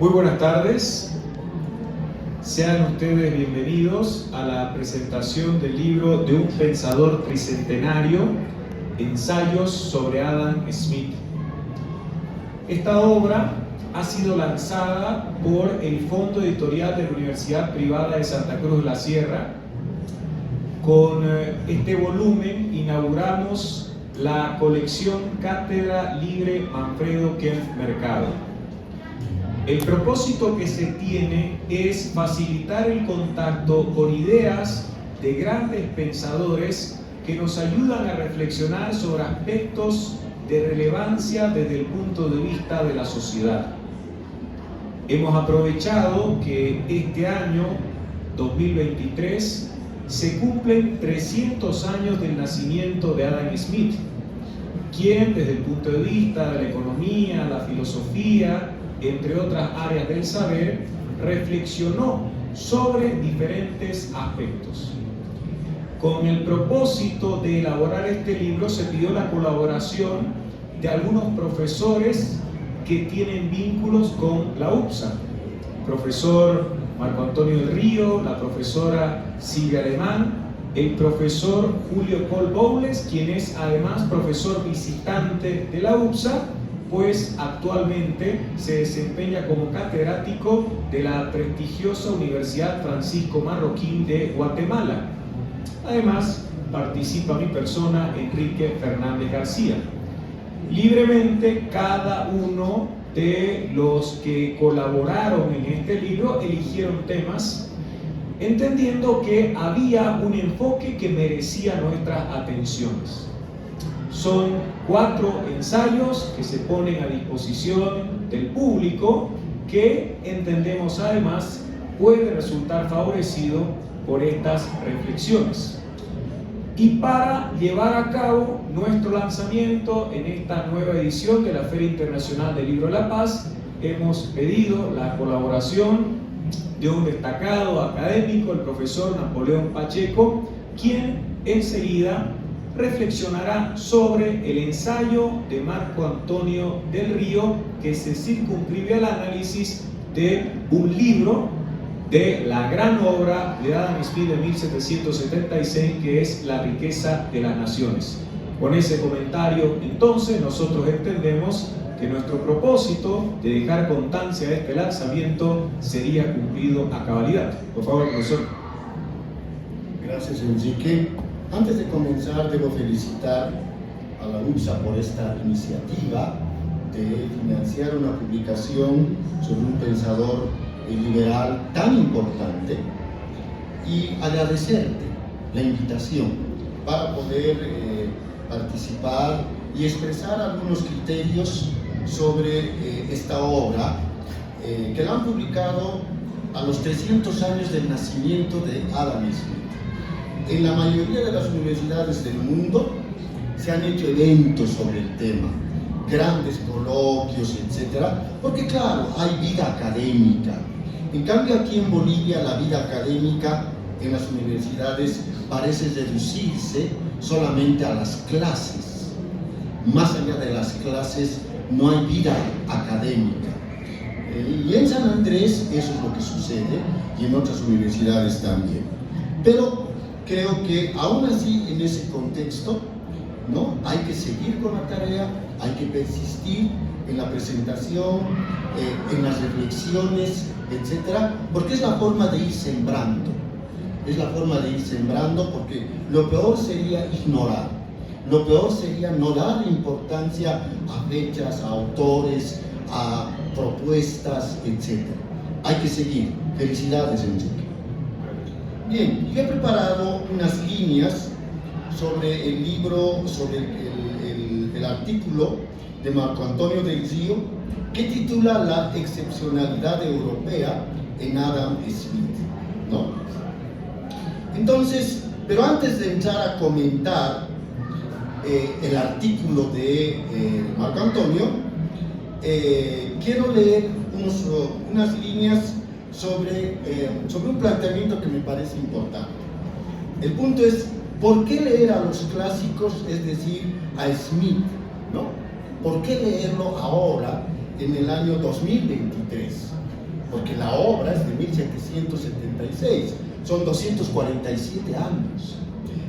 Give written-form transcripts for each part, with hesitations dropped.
Muy buenas tardes. Sean ustedes bienvenidos a la presentación del libro de un pensador tricentenario, Ensayos sobre Adam Smith. Esta obra ha sido lanzada por el Fondo Editorial de la Universidad Privada de Santa Cruz de la Sierra. Con este volumen inauguramos la colección Cátedra Libre Manfredo Kempf Mercado. El propósito que se tiene es facilitar el contacto con ideas de grandes pensadores que nos ayudan a reflexionar sobre aspectos de relevancia desde el punto de vista de la sociedad. Hemos aprovechado que este año 2023 se cumplen 300 años del nacimiento de Adam Smith, quien desde el punto de vista de la economía, la filosofía, entre otras áreas del saber, reflexionó sobre diferentes aspectos. Con el propósito de elaborar este libro se pidió la colaboración de algunos profesores que tienen vínculos con la UPSA. El profesor Marco Antonio del Río, la profesora Silvia Alemán, el profesor Julio Paul Bowles, quien es además profesor visitante de la UPSA, pues actualmente se desempeña como catedrático de la prestigiosa Universidad Francisco Marroquín de Guatemala. Además, participa mi persona, Enrique Fernández García. Libremente, cada uno de los que colaboraron en este libro eligieron temas, entendiendo que había un enfoque que merecía nuestras atenciones. Son 4 ensayos que se ponen a disposición del público, que entendemos además puede resultar favorecido por estas reflexiones. Y para llevar a cabo nuestro lanzamiento en esta nueva edición de la Feria Internacional del Libro de la Paz, hemos pedido la colaboración de un destacado académico, el profesor Napoleón Pacheco, quien enseguida reflexionará sobre el ensayo de Marco Antonio del Río, que se circunscribe al análisis de un libro de la gran obra de Adam Smith de 1776, que es La riqueza de las naciones. Con ese comentario, entonces, nosotros entendemos que nuestro propósito de dejar constancia de este lanzamiento sería cumplido a cabalidad. Por favor, profesor. Gracias, Enrique. Antes de comenzar, debo felicitar a la UPSA por esta iniciativa de financiar una publicación sobre un pensador liberal tan importante, y agradecerte la invitación para poder participar y expresar algunos criterios sobre esta obra que la han publicado a los 300 años del nacimiento de Adam Smith. En la mayoría de las universidades del mundo se han hecho eventos sobre el tema, grandes coloquios, etc. Porque claro, hay vida académica. En cambio, aquí en Bolivia la vida académica en las universidades parece reducirse solamente a las clases. Más allá de las clases no hay vida académica. Y en San Andrés eso es lo que sucede, y en otras universidades también. Pero creo que aún así, en ese contexto, ¿no?, hay que seguir con la tarea, hay que persistir en la presentación, en las reflexiones, etcétera, porque es la forma de ir sembrando. Es la forma de ir sembrando, porque lo peor sería ignorar. Lo peor sería no dar importancia a fechas, a autores, a propuestas, etcétera. Hay que seguir. Felicidades, Enrique. Bien, yo he preparado unas líneas sobre el libro, sobre el artículo de Marco Antonio del Río, que titula La excepcionalidad europea en Adam Smith, ¿no? Entonces, pero antes de entrar a comentar el artículo de Marco Antonio, quiero leer unas líneas sobre un planteamiento que me parece importante. El punto es, ¿por qué leer a los clásicos, es decir, a Smith, ¿no? ¿Por qué leerlo ahora, en el año 2023? porque la obra es de 1776, son 247 años.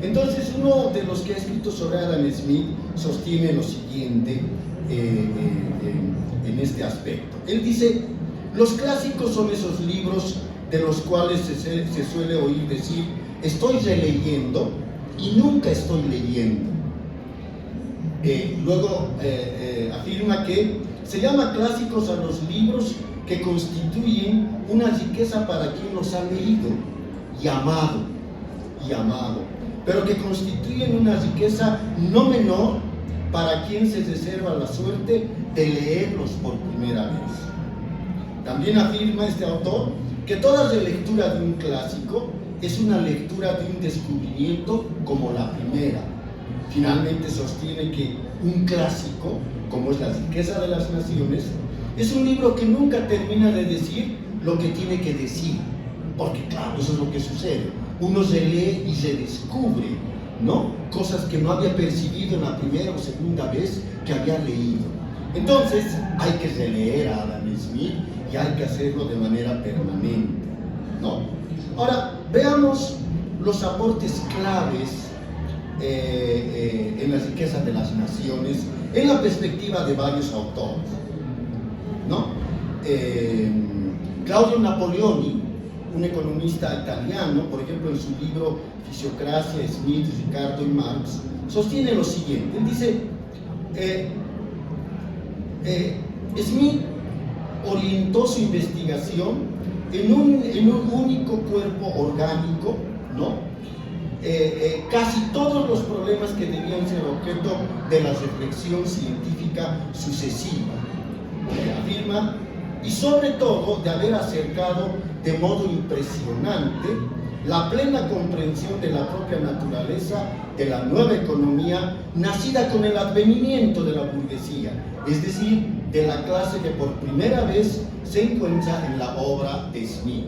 Entonces, uno de los que ha escrito sobre Adam Smith sostiene lo siguiente en este aspecto. Él dice: los clásicos son esos libros de los cuales se suele oír decir, estoy releyendo y nunca estoy leyendo. Luego afirma que se llama clásicos a los libros que constituyen una riqueza para quien los ha leído y amado, pero que constituyen una riqueza no menor para quien se reserva la suerte de leerlos por primera vez. También afirma este autor que toda relectura de un clásico es una lectura de un descubrimiento como la primera. Finalmente sostiene que un clásico, como es La riqueza de las naciones, es un libro que nunca termina de decir lo que tiene que decir, porque claro, eso es lo que sucede. Uno se lee y se descubre, ¿no?, cosas que no había percibido en la primera o segunda vez que había leído. Entonces hay que releer a Adam Smith y hay que hacerlo de manera permanente, ¿no? Ahora, veamos los aportes claves en La riqueza de las naciones en la perspectiva de varios autores, ¿no? Claudio Napoleoni, un economista italiano, por ejemplo, en su libro Fisiocracia, Smith, Ricardo y Marx, sostiene lo siguiente. Él dice: Smith orientó su investigación en un único cuerpo orgánico, ¿no? Casi todos los problemas que debían ser objeto de la reflexión científica sucesiva, afirma, y sobre todo de haber acercado de modo impresionante la plena comprensión de la propia naturaleza de la nueva economía nacida con el advenimiento de la burguesía, es decir, de la clase que por primera vez se encuentra en la obra de Smith.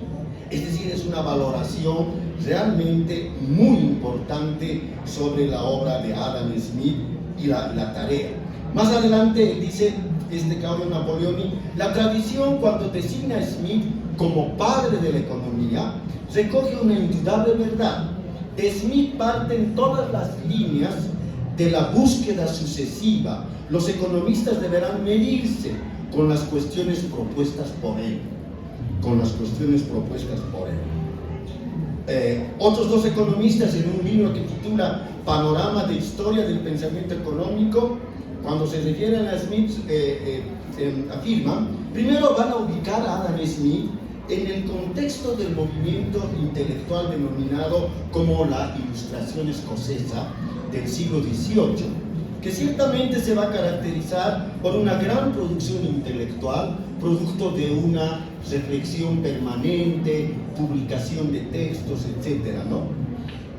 Es decir, es una valoración realmente muy importante sobre la obra de Adam Smith y la tarea. Más adelante él dice, Claudio Napoleoni, la tradición, cuando designa a Smith como padre de la economía, recoge una indudable verdad. De Smith parten todas las líneas de la búsqueda sucesiva. Los economistas deberán medirse con las cuestiones propuestas por él. Otros dos economistas, en un libro que titula Panorama de Historia del Pensamiento Económico, cuando se refieren a Smith, afirman, primero van a ubicar a Adam Smith en el contexto del movimiento intelectual denominado como la Ilustración escocesa del siglo XVIII, que ciertamente se va a caracterizar por una gran producción intelectual, producto de una reflexión permanente, publicación de textos, etc., ¿no?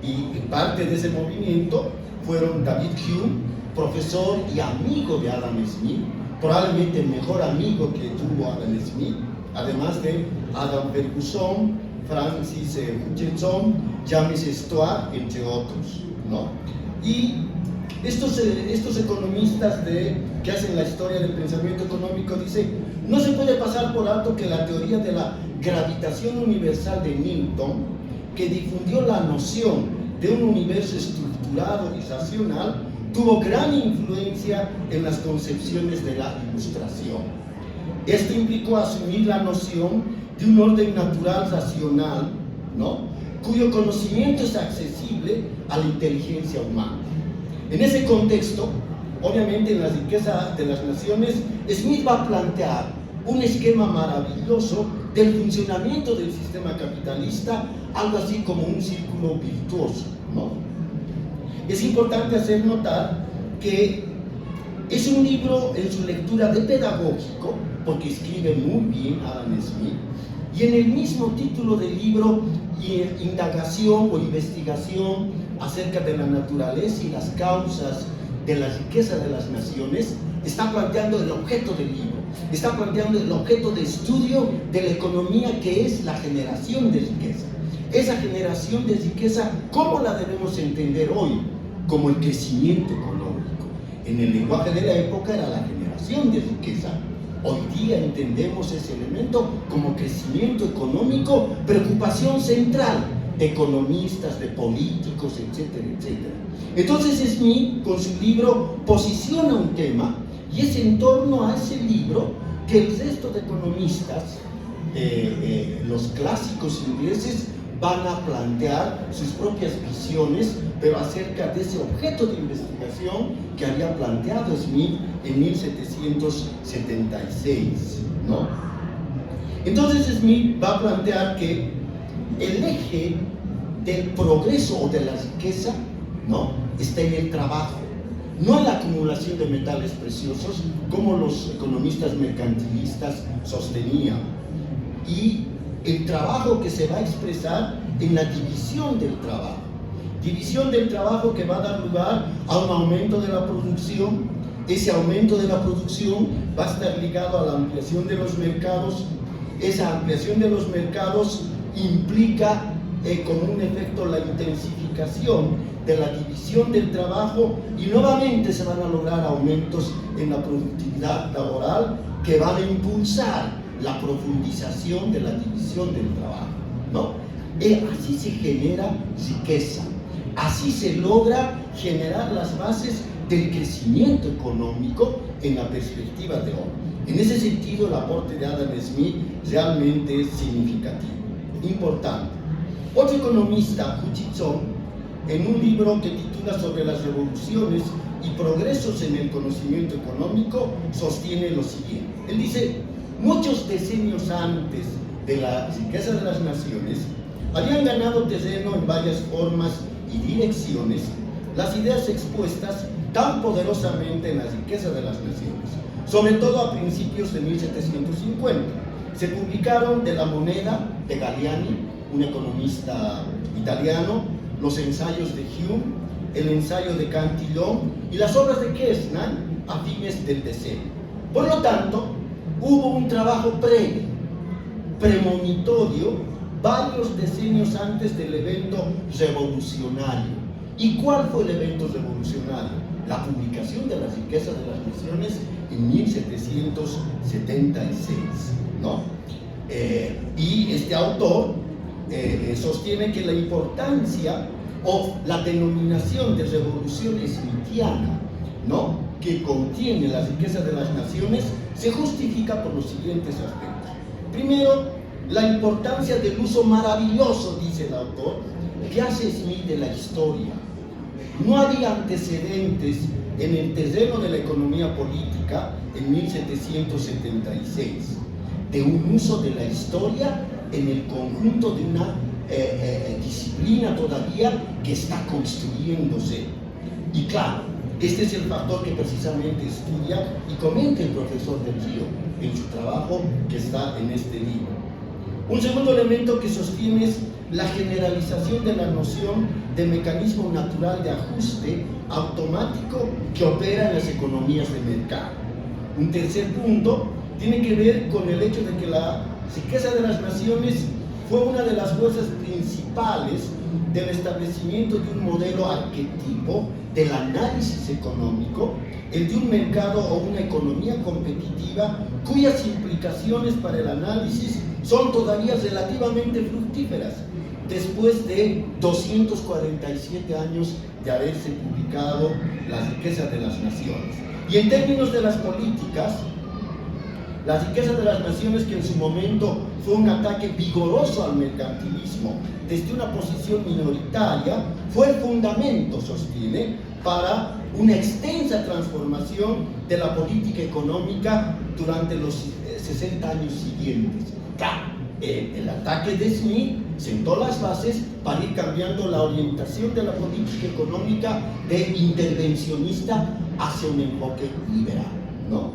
Y parte de ese movimiento fueron David Hume, profesor y amigo de Adam Smith, probablemente el mejor amigo que tuvo Adam Smith, además de Adam Ferguson, Francis Hutchinson, James Stuart, entre otros, ¿no? Y estos economistas que hacen la historia del pensamiento económico dicen, no se puede pasar por alto que la teoría de la gravitación universal de Newton, que difundió la noción de un universo estructurado y racional, tuvo gran influencia en las concepciones de la Ilustración. Esto implicó asumir la noción de un orden natural racional, ¿no?, cuyo conocimiento es accesible a la inteligencia humana. En ese contexto, obviamente en La riqueza de las naciones, Smith va a plantear un esquema maravilloso del funcionamiento del sistema capitalista, algo así como un círculo virtuoso, ¿no? Es importante hacer notar que es un libro en su lectura de pedagógico, porque escribe muy bien Adam Smith, y en el mismo título del libro, indagación o investigación acerca de la naturaleza y las causas de la riqueza de las naciones, está planteando el objeto del libro, está planteando el objeto de estudio de la economía, que es la generación de riqueza. Esa generación de riqueza, ¿cómo la debemos entender hoy? Como el crecimiento económico. En el lenguaje de la época era la generación de riqueza, Hoy día entendemos ese elemento como crecimiento económico, preocupación central de economistas, de políticos, etcétera, etcétera. Entonces Smith, con su libro, posiciona un tema, y es en torno a ese libro que el resto de economistas, los clásicos ingleses, van a plantear sus propias visiones, pero acerca de ese objeto de investigación que había planteado Smith en 1776, ¿no? Entonces Smith va a plantear que el eje del progreso o de la riqueza, ¿no?, está en el trabajo, no en la acumulación de metales preciosos, como los economistas mercantilistas sostenían, y el trabajo que se va a expresar en la división del trabajo que va a dar lugar a un aumento de la producción. Ese aumento de la producción va a estar ligado a la ampliación de los mercados. Esa ampliación de los mercados implica como un efecto la intensificación de la división del trabajo, y nuevamente se van a lograr aumentos en la productividad laboral que van a impulsar la profundización de la división del trabajo, ¿no? Así se genera riqueza, así se logra generar las bases del crecimiento económico en la perspectiva de hoy. En ese sentido, el aporte de Adam Smith realmente es significativo, importante. Otro economista, Hutchinson, en un libro que titula Sobre las revoluciones y progresos en el conocimiento económico, sostiene lo siguiente. Él dice: muchos decenios antes de la riqueza de las naciones habían ganado terreno en varias formas y direcciones las ideas expuestas tan poderosamente en la riqueza de las naciones, sobre todo a principios de 1750. Se publicaron de la moneda de Galliani, un economista italiano, los ensayos de Hume, el ensayo de Cantillon y las obras de Kesnan a fines del decenio. Por lo tanto, hubo un trabajo premonitorio varios decenios antes del evento revolucionario. ¿Y cuál fue el evento revolucionario? La publicación de la riqueza de las naciones en 1776, ¿no? Y este autor sostiene que la importancia o la denominación de revolución smithiana, ¿no?, que contiene la riqueza de las naciones, se justifica por los siguientes aspectos. Primero, la importancia del uso maravilloso, dice el autor, que hace Smith de la historia. No había antecedentes en el terreno de la economía política en 1776 de un uso de la historia en el conjunto de una disciplina todavía que está construyéndose. Y claro, este es el factor que precisamente estudia y comenta el profesor Del Río en su trabajo que está en este libro. Un segundo elemento que sostiene es la generalización de la noción de mecanismo natural de ajuste automático que opera en las economías de mercado. Un tercer punto tiene que ver con el hecho de que la riqueza de las naciones fue una de las fuerzas principales del establecimiento de un modelo arquetipo del análisis económico, el de un mercado o una economía competitiva cuyas implicaciones para el análisis son todavía relativamente fructíferas después de 247 años de haberse publicado La riqueza de las naciones. Y en términos de las políticas, la riqueza de las naciones, que en su momento fue un ataque vigoroso al mercantilismo desde una posición minoritaria, fue el fundamento, sostiene, para una extensa transformación de la política económica durante los 60 años siguientes. Claro, el ataque de Smith sentó las bases para ir cambiando la orientación de la política económica de intervencionista hacia un enfoque liberal, ¿no?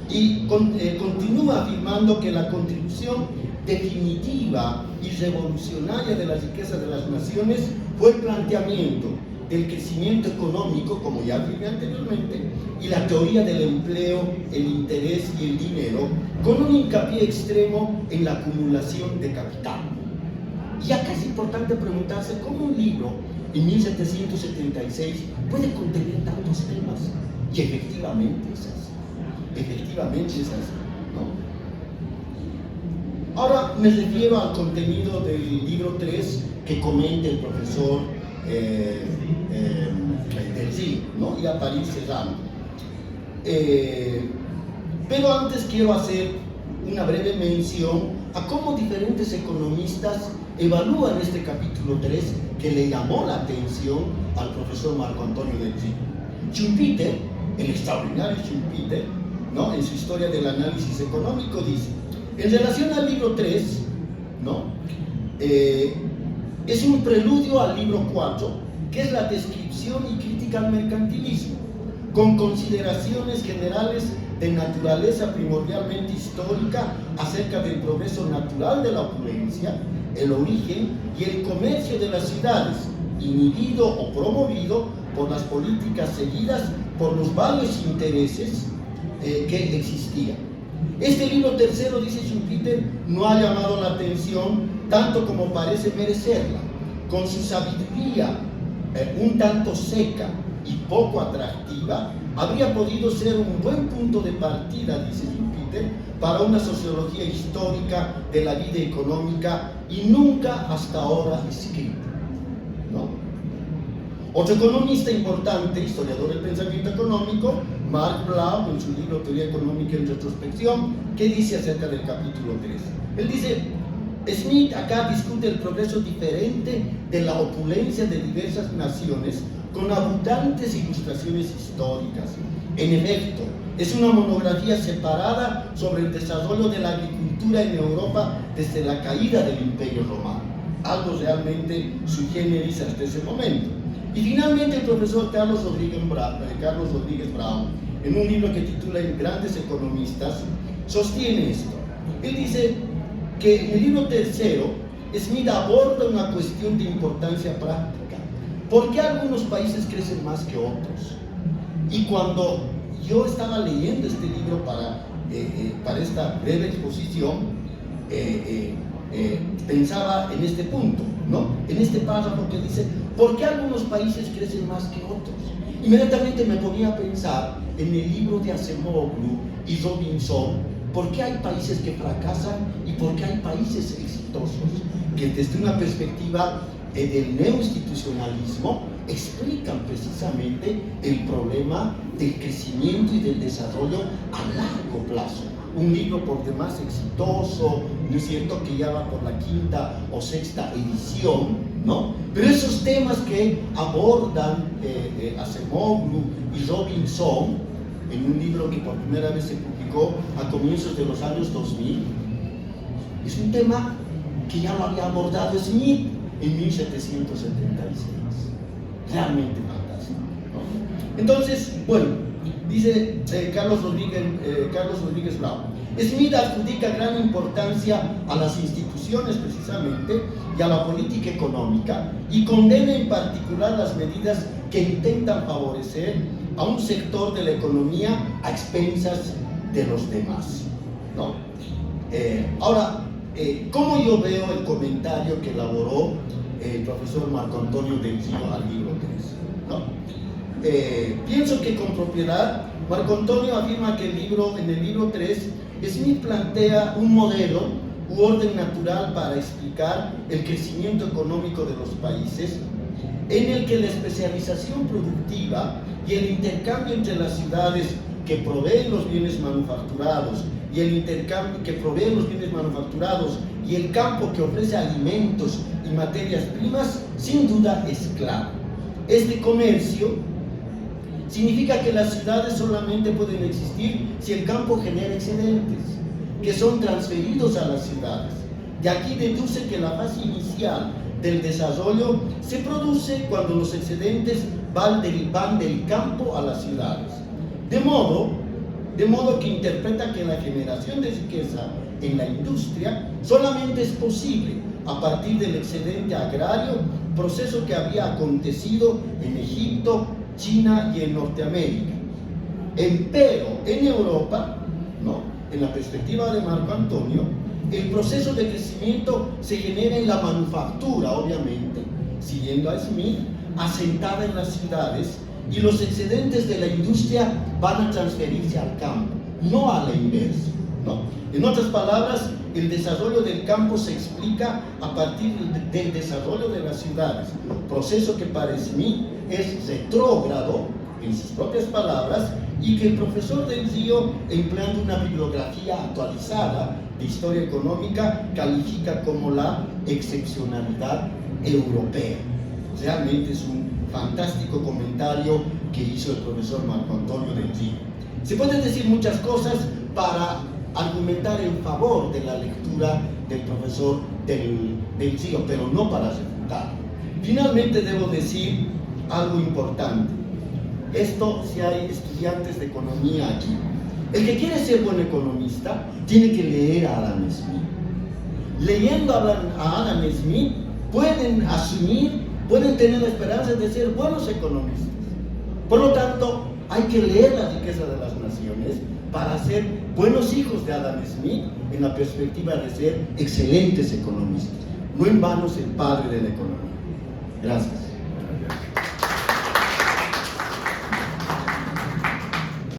Y continúa afirmando que la contribución definitiva y revolucionaria de la riqueza de las naciones fue el planteamiento del crecimiento económico, como ya afirmé anteriormente, y la teoría del empleo, el interés y el dinero, con un hincapié extremo en la acumulación de capital. Y acá es importante preguntarse cómo un libro en 1776 puede contener tantos temas. Y efectivamente es así. Ahora me refiero al contenido del libro 3 que comenta el profesor Delcy, ¿no? Y a París cerrando. Pero antes quiero hacer una breve mención a cómo diferentes economistas evalúan este capítulo 3 que le llamó la atención al profesor Marco Antonio Delcy. Schumpeter, el extraordinario Schumpeter, ¿no? En su historia del análisis económico dice, en relación al libro 3, ¿no? Es un preludio al libro 4, que es la descripción y crítica al mercantilismo, con consideraciones generales de naturaleza primordialmente histórica acerca del progreso natural de la opulencia, el origen y el comercio de las ciudades, inhibido o promovido por las políticas seguidas por los varios intereses que existían. Este libro tercero, dice Schumpeter, no ha llamado la atención tanto como parece merecerla. Con su sabiduría un tanto seca y poco atractiva, habría podido ser un buen punto de partida, dice Schumpeter, para una sociología histórica de la vida económica y nunca hasta ahora escrita, ¿no? Otro economista importante, historiador del pensamiento económico, Mark Blau, en su libro Teoría Económica en Retrospección, ¿qué dice acerca del capítulo 3? Él dice, Smith acá discute el progreso diferente de la opulencia de diversas naciones con abundantes ilustraciones históricas. En efecto, es una monografía separada sobre el desarrollo de la agricultura en Europa desde la caída del Imperio Romano, algo realmente sui generis hasta ese momento. Y finalmente el profesor Carlos Rodríguez Brown, en un libro que titula Grandes Economistas, sostiene esto. Él dice que en el libro tercero, Smith aborda una cuestión de importancia práctica. ¿Por qué algunos países crecen más que otros? Y cuando yo estaba leyendo este libro para esta breve exposición, pensaba en este punto, ¿no? En este párrafo que dice, ¿por qué algunos países crecen más que otros? Inmediatamente me ponía a pensar en el libro de Acemoglu y Robinson, ¿por qué hay países que fracasan y por qué hay países exitosos? Que desde una perspectiva del neoinstitucionalismo explican precisamente el problema del crecimiento y del desarrollo a largo plazo. Un libro por demás exitoso, ¿no es cierto?, que ya va por la 5ª o 6ª edición, ¿no? Pero esos temas que abordan Acemoglu y Robinson, en un libro que por primera vez se publicó a comienzos de los años 2000, es un tema que ya lo había abordado Smith en 1776. Realmente fantástico, ¿no? Entonces, bueno, dice Carlos Rodríguez Brown, Smith adjudica gran importancia a las instituciones precisamente y a la política económica y condena en particular las medidas que intentan favorecer a un sector de la economía a expensas de los demás, ¿no? Ahora, ¿cómo yo veo el comentario que elaboró el profesor Marco Antonio Delcy al libro 3? ¿No? Pienso que con propiedad Marco Antonio afirma que en el libro 3 Smith plantea un modelo u orden natural para explicar el crecimiento económico de los países, en el que la especialización productiva y el intercambio entre las ciudades que proveen los bienes manufacturados y el intercambio que proveen los bienes manufacturados y el campo que ofrece alimentos y materias primas, sin duda es clave. Este comercio significa que las ciudades solamente pueden existir si el campo genera excedentes, que son transferidos a las ciudades. De aquí deduce que la fase inicial del desarrollo se produce cuando los excedentes van del campo a las ciudades. De modo que interpreta que la generación de riqueza en la industria solamente es posible a partir del excedente agrario, proceso que había acontecido en Egipto, China y en Norteamérica. Empero en Europa, ¿no?, en la perspectiva de Marco Antonio, el proceso de crecimiento se genera en la manufactura, obviamente, siguiendo a Smith, asentada en las ciudades, y los excedentes de la industria van a transferirse al campo, no a la inversa. ¿no? En otras palabras, el desarrollo del campo se explica a partir del desarrollo de las ciudades, proceso que para Smith es retrógrado, en sus propias palabras, y que el profesor Del Río, empleando una bibliografía actualizada de historia económica, califica como la excepcionalidad europea. Realmente es un fantástico comentario que hizo el profesor Marco Antonio Del Río. Se pueden decir muchas cosas para argumentar en favor de la lectura del profesor Del Río, pero no para refutarlo. Finalmente debo decir algo importante. Esto, si hay estudiantes de economía aquí, el que quiere ser buen economista tiene que leer a Adam Smith. Leyendo a Adam Smith pueden asumir, pueden tener la esperanza de ser buenos economistas. Por lo tanto, hay que leer La riqueza de las naciones para ser buenos hijos de Adam Smith en la perspectiva de ser excelentes economistas. No en vano es el padre de la economía. Gracias.